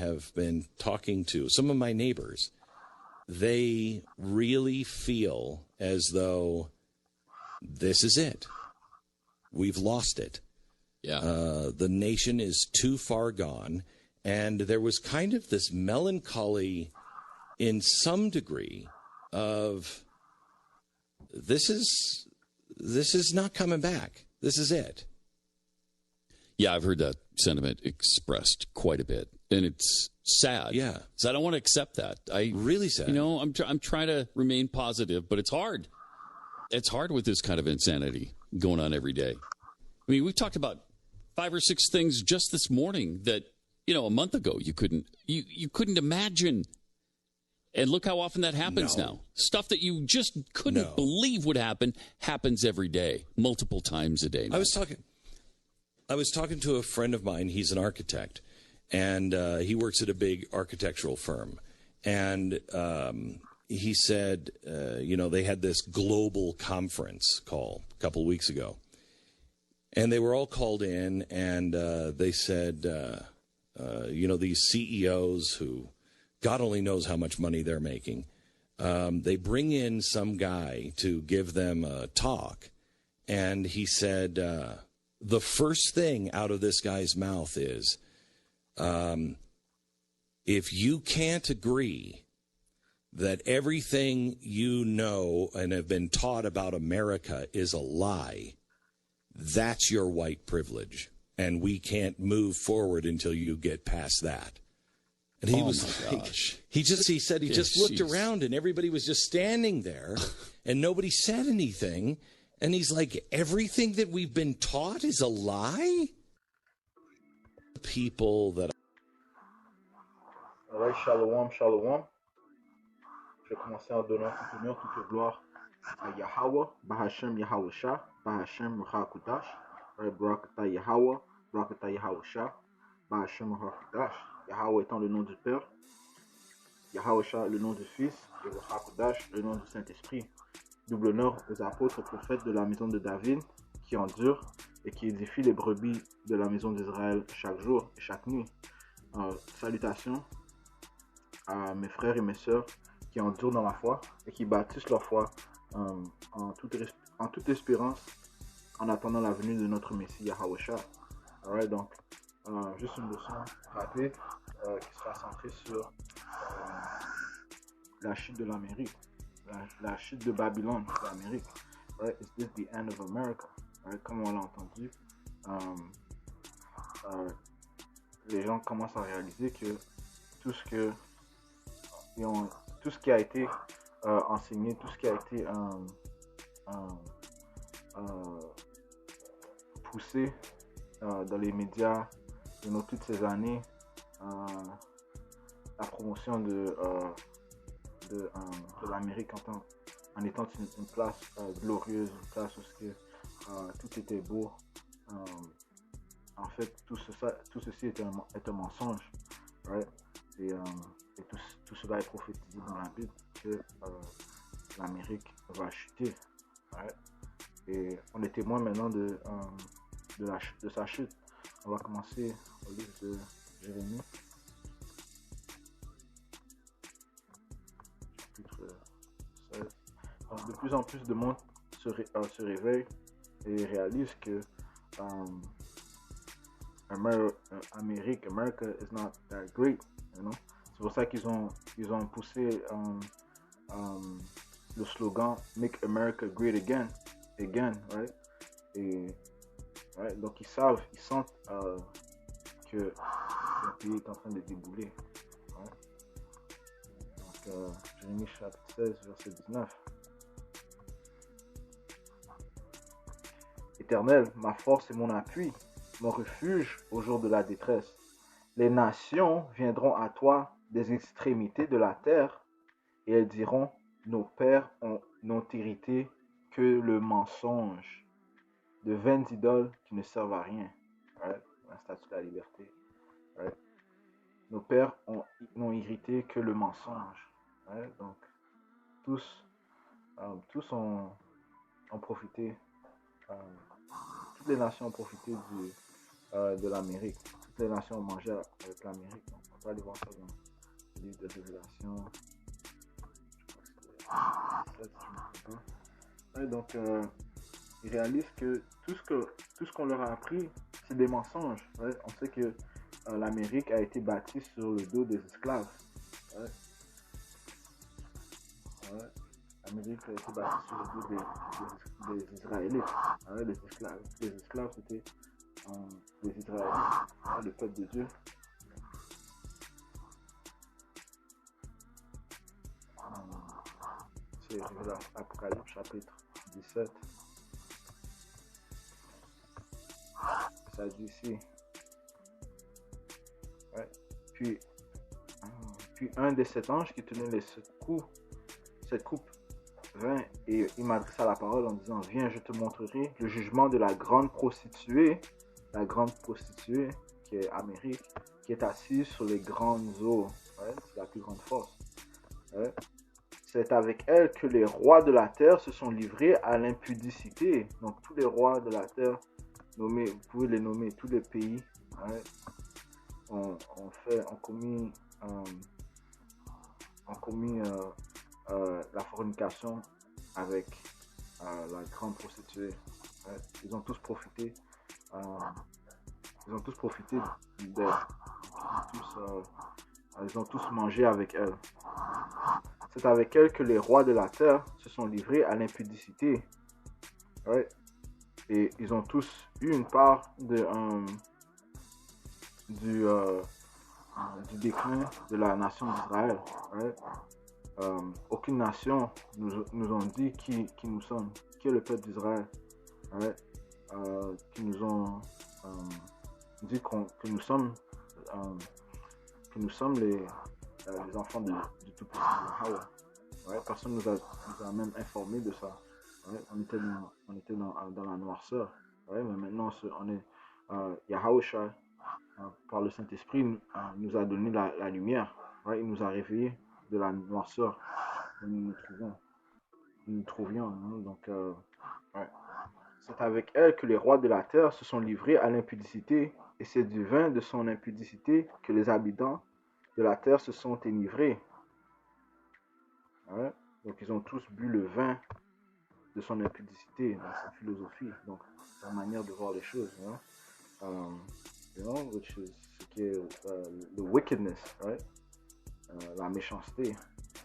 have been talking to, some of my neighbors, they really feel as though this is it. We've lost it. Yeah. The nation is too far gone. And there was kind of this melancholy in some degree of this is not coming back. This is it. Yeah, I've heard that sentiment expressed quite a bit, and it's sad. Yeah, because I don't want to accept that. Really sad. You know, I'm trying to remain positive, but it's hard. It's hard with this kind of insanity going on every day. I mean, we've talked about 5 or 6 things just this morning that, you know, a month ago you couldn't imagine. And look how often that happens now. Stuff that you just couldn't believe would happen happens every day, multiple times a day now. I was talking to a friend of mine. He's an architect, and he works at a big architectural firm. And he said, you know, they had this global conference call a couple of weeks ago. And they were all called in, and they said, you know, these CEOs who God only knows how much money they're making, they bring in some guy to give them a talk. And he said, the first thing out of this guy's mouth is, if you can't agree that everything you know and have been taught about America is a lie, that's your white privilege. And we can't move forward until you get past that. And he was like, he said he just looked around and everybody was just standing there and nobody said anything. And he's like, everything that we've been taught is a lie? People that... All right, shalom, shalom. Je vais commencer en donnant toute honneur, toute gloire à Yahweh, Bahashem Yahawasha, Bahashem Rakudash, Barakata Yahweh, Barakata Yahawasha, Bahashem Rakudash. Yahweh étant le nom du Père, Yahawasha le nom du Fils, et Rakudash le nom du Saint-Esprit. Double honneur aux apôtres prophètes de la maison de David qui endurent et qui édifient les brebis de la maison d'Israël chaque jour et chaque nuit. Salutations à mes frères et mes sœurs qui endurent dans la foi et qui bâtissent leur foi en toute espérance en attendant la venue de notre Messie Yahawasha. Alright, donc juste une leçon rapide qui sera centrée sur la chute de l'Amérique. La chute de Babylone, de l'Amérique. Right? Is this the end of America? Right? Comme on l'a entendu, les gens commencent à réaliser que tout ce qui a été enseigné, tout ce qui a été poussé dans les médias pendant toutes ces années, la promotion de l'Amérique en étant une place glorieuse, une place où tout était beau. En fait, tout ceci est un mensonge. Right? Et tout cela est prophétisé dans la Bible que l'Amérique va chuter. Right? Et on est témoin maintenant de sa chute. On va commencer au livre de Jérémie. De plus en plus de monde se réveille et réalise que America is not that great, you know? C'est pour ça qu'ils ont poussé le slogan Make America Great Again, right? Et right? Donc ils sentent que le pays est en train de débouler. Right? Donc Jérémie chapitre 16 verset 19. Éternel, ma force et mon appui, mon refuge au jour de la détresse. Les nations viendront à toi des extrémités de la terre et elles diront, nos pères n'ont hérité que le mensonge, de vaines idoles qui ne servent à rien. Right? La statue de la liberté. Right? Nos pères n'ont hérité que le mensonge. Right? Donc, tous ont profité. Toutes les nations ont profité de l'Amérique. Toutes toutes les nations ont mangé avec l'Amérique. Donc, on va aller voir ça dans le livre de Révélation. Je crois que c'est 17, si je ne me trompe pas. Ouais, donc, ils réalisent que tout ce qu'on leur a appris, c'est des mensonges. Ouais. On sait que l'Amérique a été bâtie sur le dos des esclaves. Ouais. Ouais. L'Amérique a été bâtie sur le dos des Israélites. Ouais. Les esclaves c'était les Israélites, ouais, le peuple de Dieu. C'est l'Apocalypse chapitre 17. Ça dit ici. Ouais. Puis un des 7 anges qui tenait les 7 coupes vint et il m'adressa la parole en disant: Viens, je te montrerai le jugement de la grande prostituée qui est Amérique, qui est assise sur les grandes eaux. Ouais, c'est la plus grande force. Ouais. C'est avec elle que les rois de la terre se sont livrés à l'impudicité. Donc tous les rois de la terre, nommés, vous pouvez les nommer, tous les pays, ouais, ont commis la fornication avec la grande prostituée. Ouais. Ils ont tous profité d'elle. Ils ont tous mangé avec elle. C'est avec elle que les rois de la terre se sont livrés à l'impudicité. Ouais. Et ils ont tous eu une part du déclin de la nation d'Israël. Ouais. Aucune nation nous ont dit qui nous sommes, qui est le peuple d'Israël. Ouais. Qui nous ont dit que nous sommes les enfants du Tout-Puissant Yahweh. Ouais, personne nous a même informé de ça. Ouais, on était dans la noirceur. Ouais, mais maintenant, on est Yahweh par le Saint-Esprit nous a donné la lumière. Ouais, il nous a réveillés de la noirceur où nous nous trouvions. Hein, donc, ouais. C'est avec elle que les rois de la terre se sont livrés à l'impudicité, et c'est du vin de son impudicité que les habitants de la terre se sont enivrés. Ouais. Donc ils ont tous bu le vin de son impudicité, dans sa philosophie, donc sa manière de voir les choses. Which is ce qui est the wickedness, right? La méchanceté.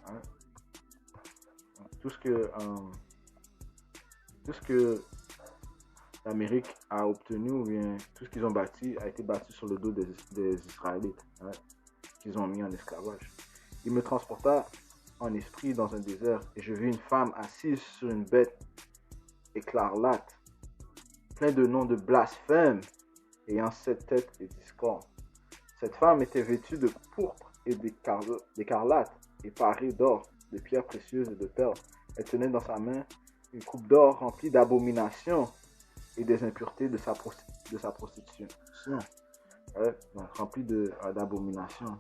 Right? Tout ce que l'Amérique a obtenu, ou bien tout ce qu'ils ont bâti, a été bâti sur le dos des Israélites, hein, qu'ils ont mis en esclavage. Il me transporta en esprit dans un désert, et je vis une femme assise sur une bête écarlate, plein de noms de blasphème, ayant 7 têtes et 10 cornes. Cette femme était vêtue de pourpre et d'écarlate, et parée d'or, de pierres précieuses et de perles. Elle tenait dans sa main une coupe d'or remplie d'abominations et des impuretés de sa prostitution. Ouais, donc remplie d'abominations,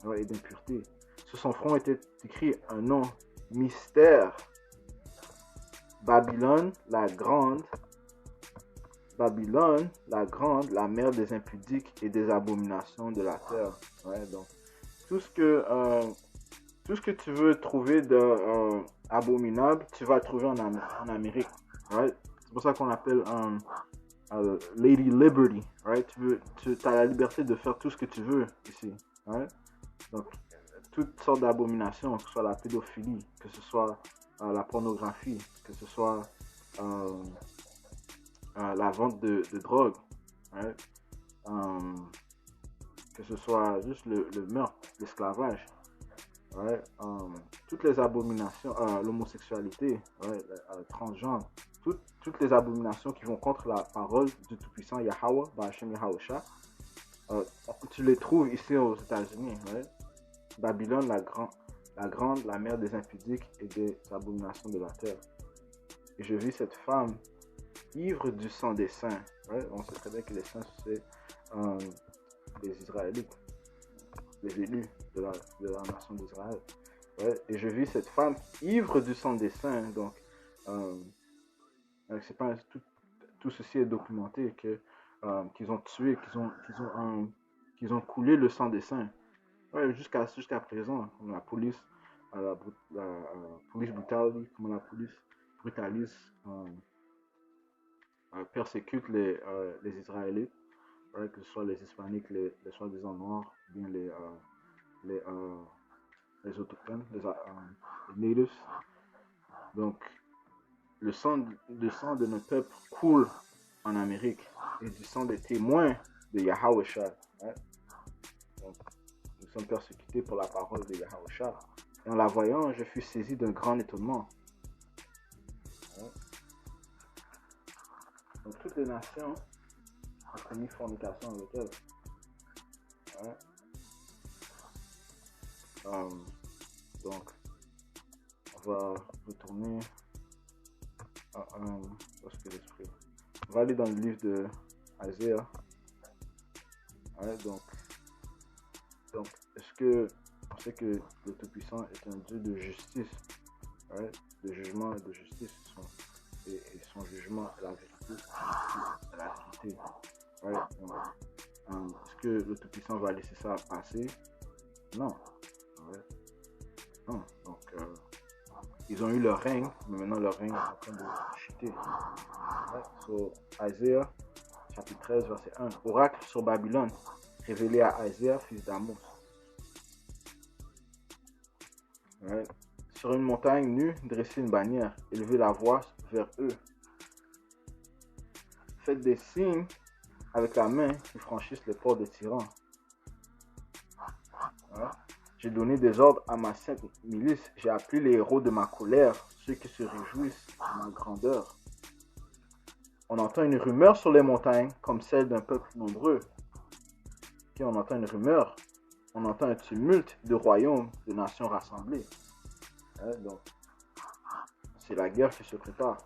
ouais, et d'impuretés. Sur son front était écrit un nom mystère: Babylone la grande, la mère des impudiques et des abominations de la terre. Ouais, donc tout ce que tu veux trouver d'abominable, tu vas le trouver en Amérique. Right? C'est pour ça qu'on appelle Lady Liberty. Right? Tu as la liberté de faire tout ce que tu veux ici. Right? Donc, toutes sortes d'abominations, que ce soit la pédophilie, que ce soit la pornographie, que ce soit la vente de drogue, right? Que ce soit juste le meurtre, l'esclavage. Ouais, toutes les abominations, l'homosexualité, ouais, transgenre, toutes les abominations qui vont contre la parole du Tout-Puissant Yahweh, Bahashem Yahweh, tu les trouves ici aux États-Unis. Ouais. Babylone la grande, la mère des impudiques et des abominations de la terre. Et je vis cette femme ivre du sang des saints. Ouais, on sait très bien que les saints, c'est les Israélites, les élus de la nation d'Israël. Ouais, et je vis cette femme ivre du sang des saints. Donc, c'est pas tout ceci est documenté que qu'ils ont tué, qu'ils ont coulé le sang des saints. Ouais, jusqu'à présent, comme la police, police brutalise, comment la police brutalise, persécute les Israélites, ouais, que ce soit les Hispaniques, les soi-disant noirs, bien les, euh, les autochtones, les natives. Donc, le sang de notre peuple coule en Amérique et du sang des témoins de Yahweh Shah. Ouais. Donc, nous sommes persécutés pour la parole de Yahweh Shah. Et en la voyant, je fus saisi d'un grand étonnement. Ouais. Donc, toutes les nations ont commis fornication avec elle. Ouais. Donc, on va retourner parce que l'esprit. On va aller dans le livre de Isaiah. Ouais, donc, est-ce que on sait que le Tout-Puissant est un Dieu de justice, ouais, de jugement et de justice, et son jugement est la vérité, est la vérité. Ouais, donc, est-ce que le Tout-Puissant va laisser ça passer? Non. Ouais. Non. Donc, ils ont eu leur règne, mais maintenant leur règne est en train de chuter. Ouais. So, Isaiah, chapitre 13, verset 1. Oracle sur Babylone, révélé à Isaiah, fils d'Amos. Ouais. Sur une montagne nue, dressez une bannière, élevez la voix vers eux. Faites des signes avec la main qui franchissent les portes des tyrans. Ouais. J'ai donné des ordres à ma sainte milice. J'ai appelé les héros de ma colère, ceux qui se réjouissent de ma grandeur. On entend une rumeur sur les montagnes, comme celle d'un peuple nombreux. Okay, on entend une rumeur, on entend un tumulte de royaumes, de nations rassemblées. Ouais, donc, c'est la guerre qui se prépare.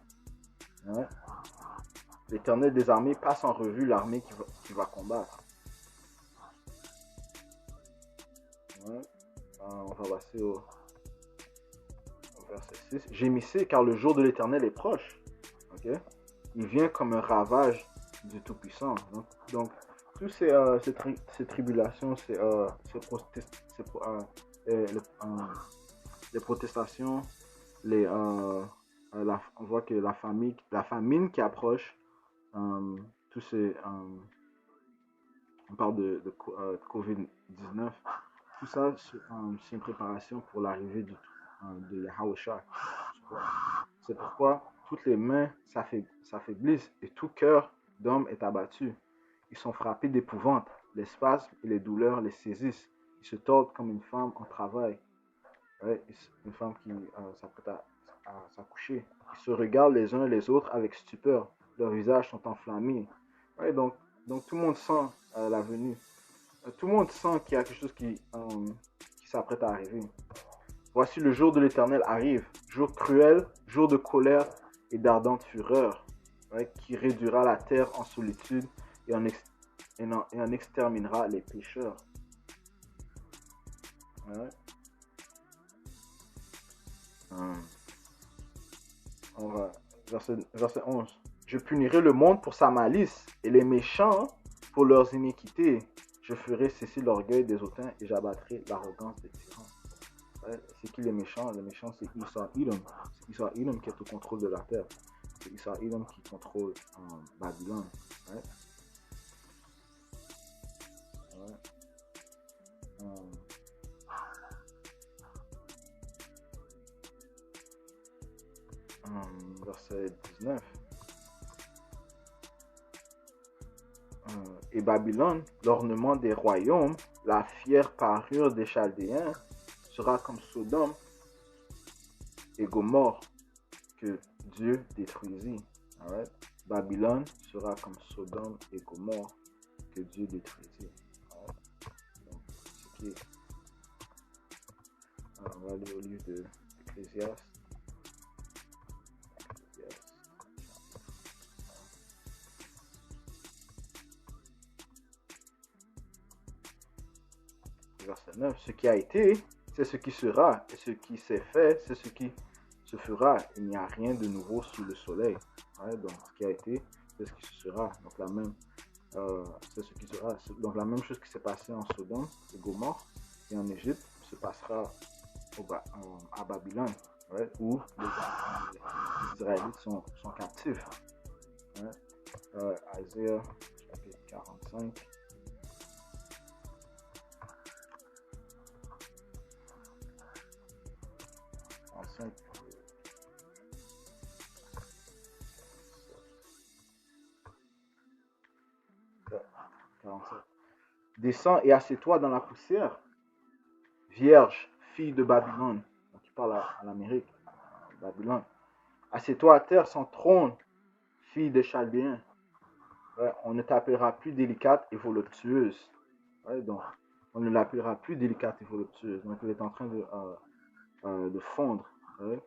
Ouais. L'Éternel des armées passe en revue l'armée qui va combattre. Ouais. On va passer au verset 6. Gémissez car le jour de l'Éternel est proche. Okay? Il vient comme un ravage du Tout-Puissant. Donc toutes ces tribulations, les protestations, on voit que la famine qui approche, tous ces, on parle de COVID-19, tout ça, c'est une préparation pour l'arrivée de Yahweh Shah. C'est pourquoi toutes les mains s'affaiblissent et tout cœur d'homme est abattu. Ils sont frappés d'épouvante. Les spasmes et les douleurs les saisissent. Ils se tordent comme une femme en travail. Ouais, une femme qui s'apprête à s'accoucher. Ils se regardent les uns les autres avec stupeur. Leurs visages sont enflammés. Ouais, donc tout le monde sent la venue. Tout le monde sent qu'il y a quelque chose qui s'apprête à arriver. Voici le jour de l'Éternel arrive, jour cruel, jour de colère et d'ardente fureur, ouais, qui réduira la terre en solitude et en exterminera les pécheurs. Ouais. On va, verset 11. Je punirai le monde pour sa malice et les méchants pour leurs iniquités. Je ferai cesser l'orgueil des hautains et j'abattrai l'arrogance des tyrans. Ouais, c'est qui les méchants? Les méchants, c'est Esau Edom. C'est Esau Edom qui est au contrôle de la terre. C'est Esau Edom qui contrôle Babylone. Ouais. Ouais. Verset 19. Et Babylone, l'ornement des royaumes, la fière parure des Chaldéens, sera comme Sodome et Gomorrhe que Dieu détruisit. Right? Babylone sera comme Sodome et Gomorrhe que Dieu détruisit. Right? Donc, ce qui est... on va aller au livre de Ecclésiaste. Verset 9. Ce qui a été, c'est ce qui sera, et ce qui s'est fait, c'est ce qui se fera. Il n'y a rien de nouveau sous le soleil. Ouais, donc, ce qui a été, c'est ce qui se sera. Donc, c'est ce qui sera. Donc la même chose qui s'est passée en Sodome et Gomorrhe et en Égypte se passera à Babylone, ouais, où les Israélites sont captifs. Ouais. Isaiah chapitre 45. Descends et assieds-toi dans la poussière, vierge, fille de Babylone. Donc il parle à l'Amérique, Babylone. Assieds-toi à terre sans trône, fille des Chaldéens. Ouais, on ne t'appellera plus délicate et voluptueuse. Ouais, donc on ne l'appellera plus délicate et voluptueuse. Donc il est en train de fondre. Ouais.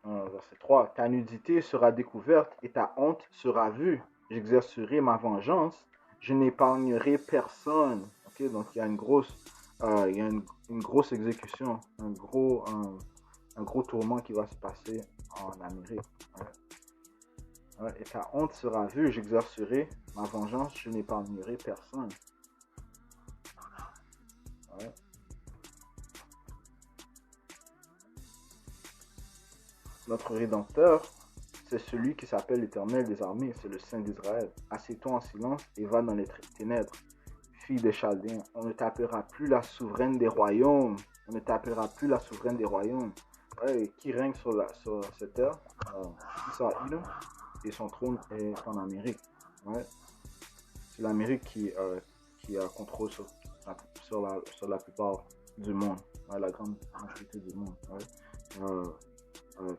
Verset 3. Ta nudité sera découverte et ta honte sera vue. J'exercerai ma vengeance. Je n'épargnerai personne. Okay? Donc il y a une grosse exécution, un gros tourment qui va se passer en Amérique. Ouais. Et ta honte sera vue. J'exercerai ma vengeance. Je n'épargnerai personne. Ouais. Notre Rédempteur, c'est celui qui s'appelle l'Éternel des armées, c'est le Saint d'Israël. Assieds-toi en silence et va dans les ténèbres. Fille des Chaldéens, on ne t'appellera plus la souveraine des royaumes. On ne t'appellera plus la souveraine des royaumes. Ouais, qui règne sur cette terre? Israël, et son trône est en Amérique. Ouais. C'est l'Amérique qui a contrôle sur la plupart du monde, ouais, la grande majorité du monde. Ouais.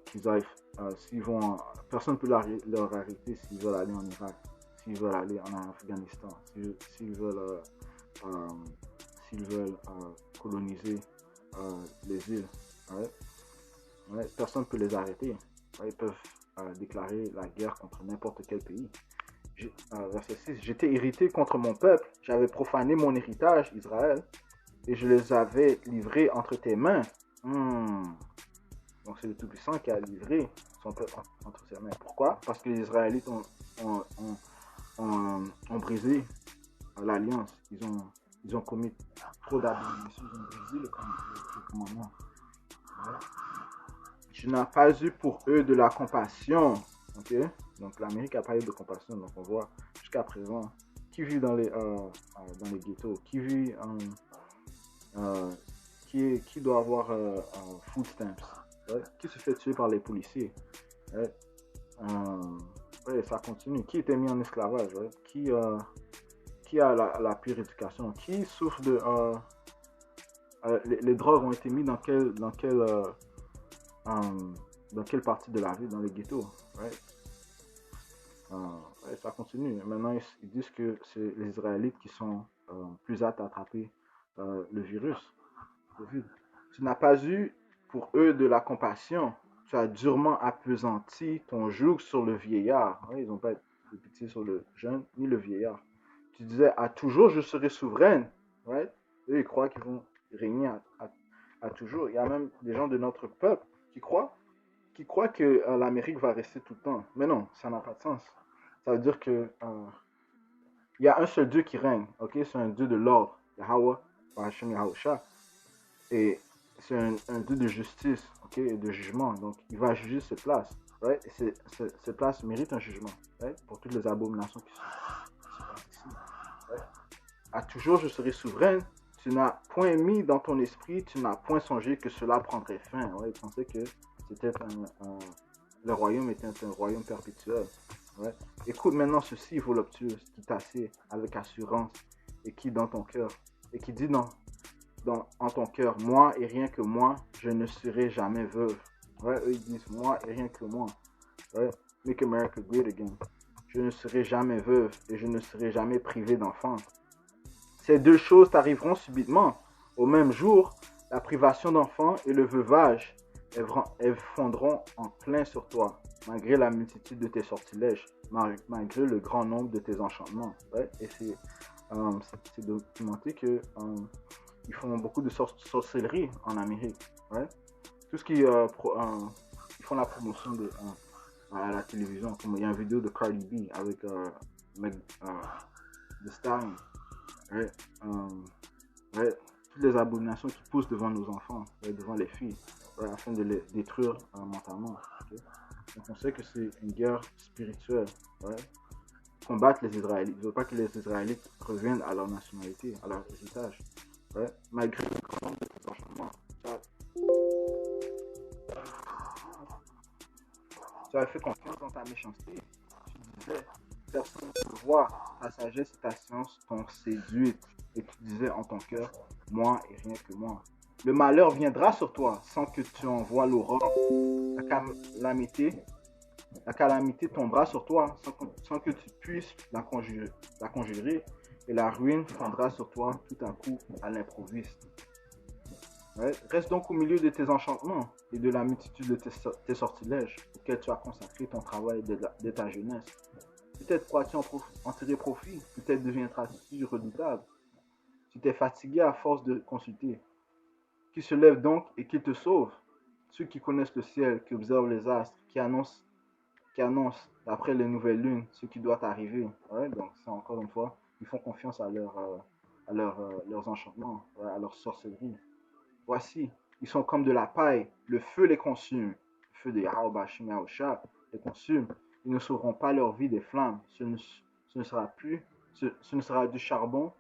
Qu'ils aillent, personne ne peut leur arrêter s'ils veulent aller en Irak, s'ils veulent aller en Afghanistan, s'ils veulent coloniser les îles. Ouais. Ouais, personne ne peut les arrêter. Ouais, ils peuvent déclarer la guerre contre n'importe quel pays. Verset 6, j'étais irrité contre mon peuple, j'avais profané mon héritage, Israël, et je les avais livrés entre tes mains. Donc c'est le Tout-Puissant qui a livré son peuple entre ses mains. Pourquoi? Parce que les Israélites ont brisé l'alliance. Ils ont commis trop d'abominations. Ils ont brisé le commandement. Ouais. Je n'ai pas eu pour eux de la compassion. Okay? Donc l'Amérique n'a pas eu de compassion. Donc on voit jusqu'à présent qui vit dans les ghettos, qui vit qui doit avoir food stamps. Ouais, qui se fait tuer par les policiers. Ouais. Ça continue. Qui était mis en esclavage. Ouais. Qui a la pire éducation. Qui souffre de... les drogues ont été mis dans quelle partie de la ville, dans les ghettos. Ouais. Ça continue. Maintenant, ils disent que c'est les Israélites qui sont plus aptes à attraper le virus. COVID. Tu n'as pas eu pour eux de la compassion. Tu as durement appesanti ton joug sur le vieillard. Ouais, ils n'ont pas de pitié sur le jeune ni le vieillard. Tu disais, à toujours je serai souveraine. Ouais. Eux, ils croient qu'ils vont régner à toujours. Il y a même des gens de notre peuple qui croient que l'Amérique va rester tout le temps. Mais non, ça n'a pas de sens. Ça veut dire que il y a un seul Dieu qui règne. Okay? C'est un Dieu de l'ordre. Yahweh, Bahashem Yahusha. Et c'est un Dieu de justice, okay, et de jugement. Donc, il va juger cette place. Right? Et cette place mérite un jugement, right? Pour toutes les abominations qui se passent ici. Right? À toujours, je serai souveraine. Tu n'as point mis dans ton esprit, tu n'as point songé que cela prendrait fin. Ouais? Tu pensais que le royaume était un royaume perpétuel. Ouais? Écoute maintenant ceci, voluptueuse, qui t'assied avec assurance et qui dans ton cœur, et qui dit en ton cœur, moi et rien que moi, je ne serai jamais veuve. Ouais, eux ils disent, moi et rien que moi. Ouais, make America great again. Je ne serai jamais veuve et je ne serai jamais privée d'enfants. Ces deux choses t'arriveront subitement. Au même jour, la privation d'enfants et le veuvage, elles fondront en plein sur toi, malgré la multitude de tes sortilèges, malgré le grand nombre de tes enchantements. Ouais, et c'est documenté que ils font beaucoup de sorcellerie en Amérique. Ouais. Tout ce qui ils font la promotion à la télévision. Comme il y a une vidéo de Cardi B avec The Stallion. Right? Ouais, toutes les abominations qui poussent devant nos enfants, ouais, devant les filles, ouais, afin de les détruire mentalement. Okay? Donc on sait que c'est une guerre spirituelle. Ouais? Combattre les Israélites. Ils ne veulent pas que les Israélites reviennent à leur nationalité, à leur héritage. Ouais? Malgré le grand changement. Tu as fait confiance dans ta méchanceté. Tu disais, personne ne te voit. Ta sagesse et ta science t'ont séduite. Et tu disais en ton cœur, moi et rien que moi. Le malheur viendra sur toi sans que tu en vois l'aurore. La calamité tombera sur toi sans que tu puisses la conjurer. Et la ruine fondra sur toi tout à coup à l'improviste. Ouais. Reste donc au milieu de tes enchantements et de la multitude de tes sortilèges auxquels tu as consacré ton travail de ta jeunesse. Peut-être pourras-tu en tirer profit, peut-être deviendras-tu redoutable. Tu t'es fatigué à force de consulter. Qui se lève donc et qui te sauve? Ceux qui connaissent le ciel, qui observent les astres, qui annoncent d'après les nouvelles lunes ce qui doit arriver. Ouais, donc c'est encore une fois, ils font confiance à leurs enchantements, ouais, à leur sorcellerie. Voici, ils sont comme de la paille, le feu les consume. Le feu de Yahweh Bashim Yahusha les consume. Ils ne sauveront pas leur vie des flammes. Ce ne sera du charbon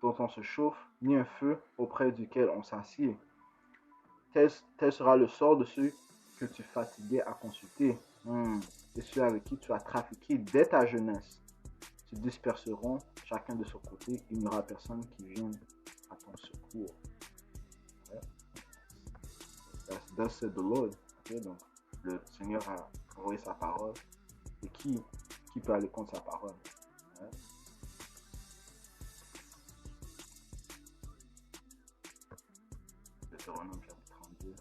dont on se chauffe, ni un feu auprès duquel on s'assied. Tel sera le sort de ceux que tu fatiguais à consulter, et ceux avec qui tu as trafiqué dès ta jeunesse. Se disperseront chacun de son côté, il n'y aura personne qui vienne à ton secours. Thus said the Lord. Okay, donc, le Seigneur a envoyé sa parole. Et qui peut aller contre sa parole? Ouais. Deutéronome chapitre 32.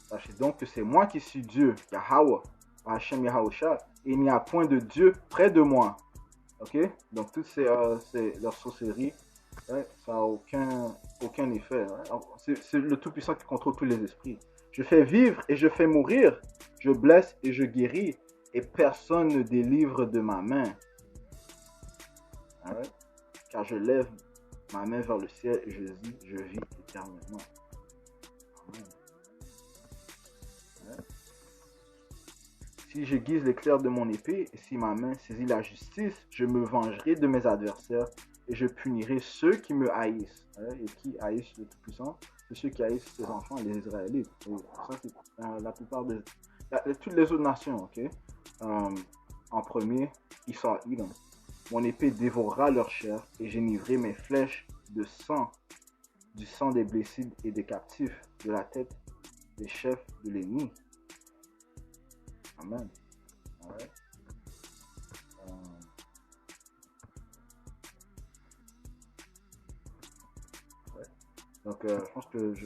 Sachez donc que c'est moi qui suis Dieu, Yahweh, Hashem Yahusha, et il n'y a point de Dieu près de moi. Ok? Donc, toutes leur sorcellerie, ouais, ça n'a aucun effet. Ouais. C'est le Tout-Puissant qui contrôle tous les esprits. Je fais vivre et je fais mourir. Je blesse et je guéris. Et personne ne délivre de ma main. Ouais. Car je lève ma main vers le ciel et je dis, je vis éternellement. Amen. Ouais. Si j'aiguise l'éclair de mon épée, et si ma main saisit la justice, je me vengerai de mes adversaires et je punirai ceux qui me haïssent. Et qui haïssent le Tout-Puissant, c'est ceux qui haïssent ses enfants, les Israélites. Et ça, c'est la plupart de toutes les autres nations. Okay? En premier, Esau, Edom. Mon épée dévorera leur chair et j'enivrerai mes flèches de sang, du sang des blessés et des captifs, de la tête des chefs de l'ennemi. Amen. Ouais. Ouais. Donc, je pense que je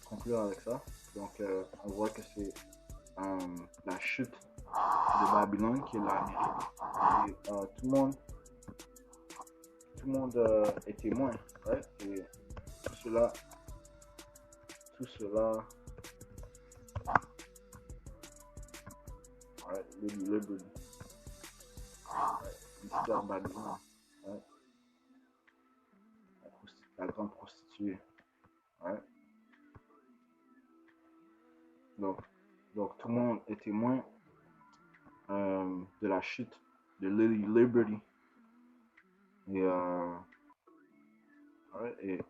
conclure avec ça. Donc, on voit que c'est la chute de Babylone qui est l'Amérique. Et tout le monde est témoin. Ouais. Et tout cela ouais, le Babylone. L'histoire Babylone. Ouais. La grande prostituée. Ouais. Donc tout le monde est témoin de la chute de Lady Liberty. Et ouais, et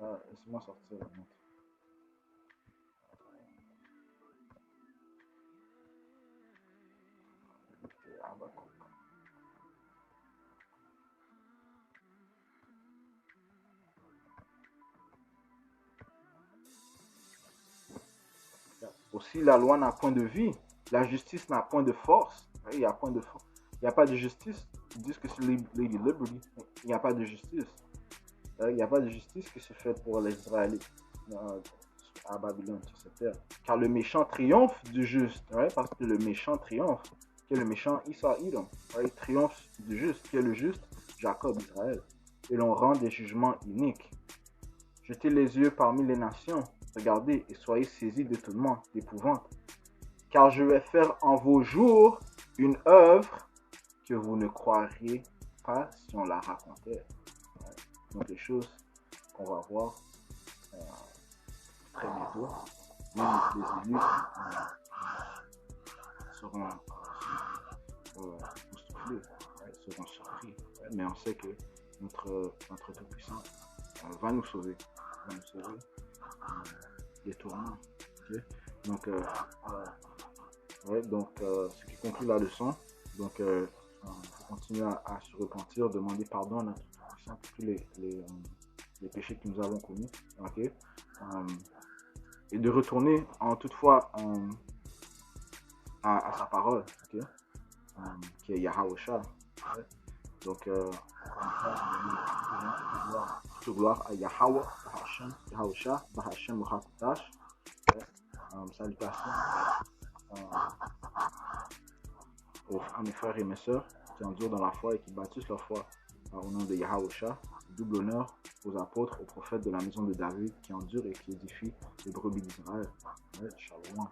laisse-moi sortir. Aussi, la loi n'a point de vie, la justice n'a point de force. Il n'y a point de force. Il n'y a pas de justice. Ils disent que c'est Lady Liberty. Il n'y a pas de justice. Il n'y a pas de justice qui se fait pour les Israélites à Babylone, sur cette terre. Car le méchant triomphe du juste. Parce que le méchant triomphe. Qui est le méchant Esau, Edom. Il triomphe du juste. Qui est le juste Jacob, Israël. Et l'on rend des jugements iniques. Jetez les yeux parmi les nations, regardez et soyez saisis d'étonnement, d'épouvante. Car je vais faire en vos jours une œuvre que vous ne croiriez pas si on la racontait. Donc les choses qu'on va voir très bientôt, même les élus seront époustouflés, seront surpris. Mais on sait que notre Tout-Puissant va nous sauver, des tourments. Okay? Donc, ce qui conclut la leçon. Donc, il faut continuer à se repentir, demander pardon à notre Tout-Puissant pour tous les péchés que nous avons commis. Okay? Et de retourner toutefois à sa parole, okay? Qui est Yahawashah. Okay? Donc, toute gloire à Yahweh, Bahashem, Yahawashah, Bahashem, Muhakutash. Salutations à mes frères et mes sœurs qui endurent dans la foi et qui bâtissent leur foi au nom de Yahawashah. Double honneur aux apôtres, aux prophètes de la maison de David qui endurent et qui édifient les brebis d'Israël. Shalom.